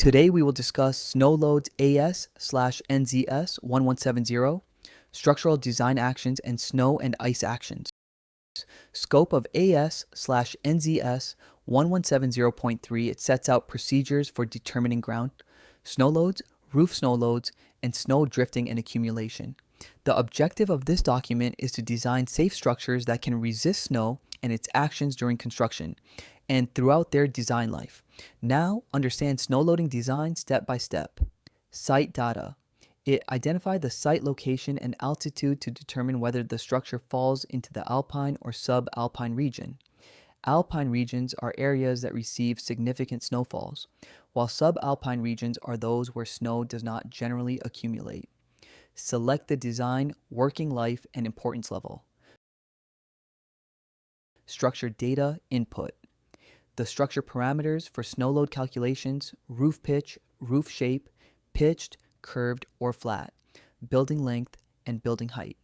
Today we will discuss snow loads AS/NZS 1170, structural design actions, and snow and ice actions. Scope of AS/NZS 1170.3, it sets out procedures for determining ground snow loads, roof snow loads, and snow drifting and accumulation. The objective of this document is to design safe structures that can resist snow and its actions during construction and throughout their design life. Now, understand snow loading design step by step. Site data. It identified the site location and altitude to determine whether the structure falls into the alpine or sub-alpine region. Alpine regions are areas that receive significant snowfalls, while sub-alpine regions are those where snow does not generally accumulate. Select the design, working life, and importance level. Structure data input. The structure parameters for snow load calculations: roof pitch, roof shape, pitched, curved, or flat, building length, and building height.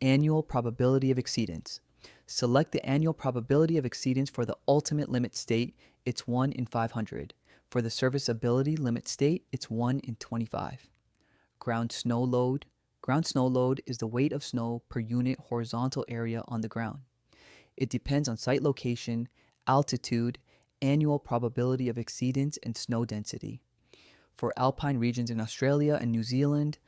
Annual probability of exceedance. Select the annual probability of exceedance for the ultimate limit state, it's 1 in 500. For the serviceability limit state, it's 1 in 25. Ground snow load. Ground snow load is the weight of snow per unit horizontal area on the ground. It depends on site location, altitude, annual probability of exceedance, and snow density. For alpine regions in Australia and New Zealand,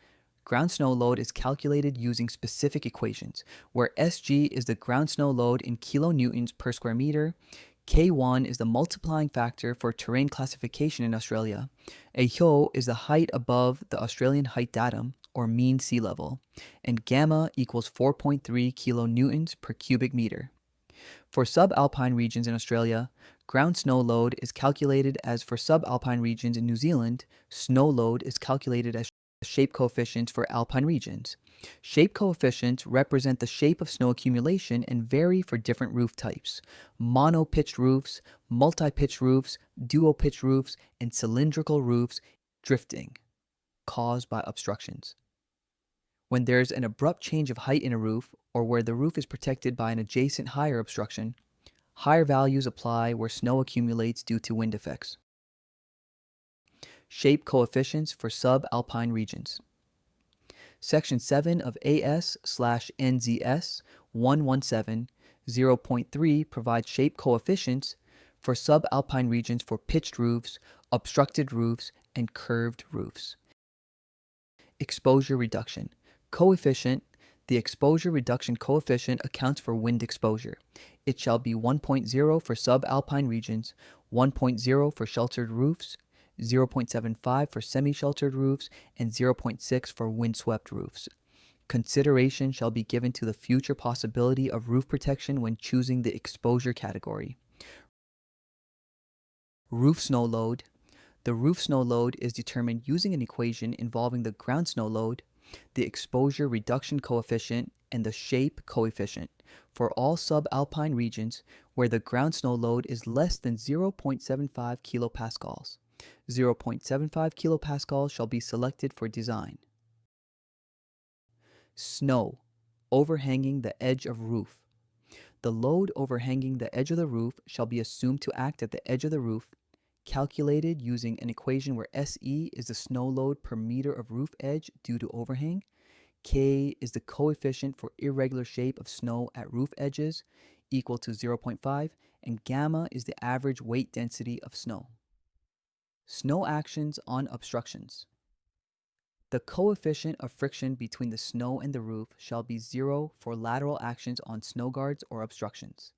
ground snow load is calculated using specific equations, where Sg is the ground snow load in kilonewtons per square meter, K1 is the multiplying factor for terrain classification in Australia, AHO is the height above the Australian height datum, or mean sea level, and gamma equals 4.3 kilonewtons per cubic meter. For subalpine regions in Australia, ground snow load is calculated as for subalpine regions in New Zealand. Snow load is calculated as shape coefficients for alpine regions. Shape coefficients represent the shape of snow accumulation and vary for different roof types: mono-pitched roofs, multi-pitched roofs, duo-pitched roofs, and cylindrical roofs. Drifting caused by obstructions. When there's an abrupt change of height in a roof, or where the roof is protected by an adjacent higher obstruction, higher values apply where snow accumulates due to wind effects. Shape coefficients for subalpine regions. Section 7 of AS/NZS 1170.3 provides shape coefficients for subalpine regions for pitched roofs, obstructed roofs, and curved roofs. Exposure reduction coefficient. The exposure reduction coefficient accounts for wind exposure. It shall be 1.0 for subalpine regions, 1.0 for sheltered roofs, 0.75 for semi-sheltered roofs, and 0.6 for windswept roofs. Consideration shall be given to the future possibility of roof protection when choosing the exposure category. Roof snow load. The roof snow load is determined using an equation involving the ground snow load, the exposure reduction coefficient, and the shape coefficient for all subalpine regions where the ground snow load is less than 0.75 kilopascals. 0.75 kilopascals shall be selected for design. Snow overhanging the edge of roof. The load overhanging the edge of the roof shall be assumed to act at the edge of the roof, calculated using an equation where SE is the snow load per meter of roof edge due to overhang, K is the coefficient for irregular shape of snow at roof edges, equal to 0.5, and gamma is the average weight density of snow. Snow actions on obstructions. The coefficient of friction between the snow and the roof shall be 0 for lateral actions on snow guards or obstructions.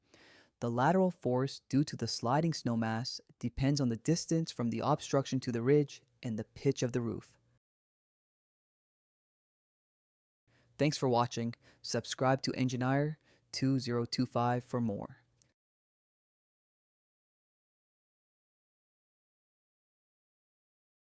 The lateral force due to the sliding snow mass depends on the distance from the obstruction to the ridge and the pitch of the roof. Thanks for watching. Subscribe to Engineer 2025 for more.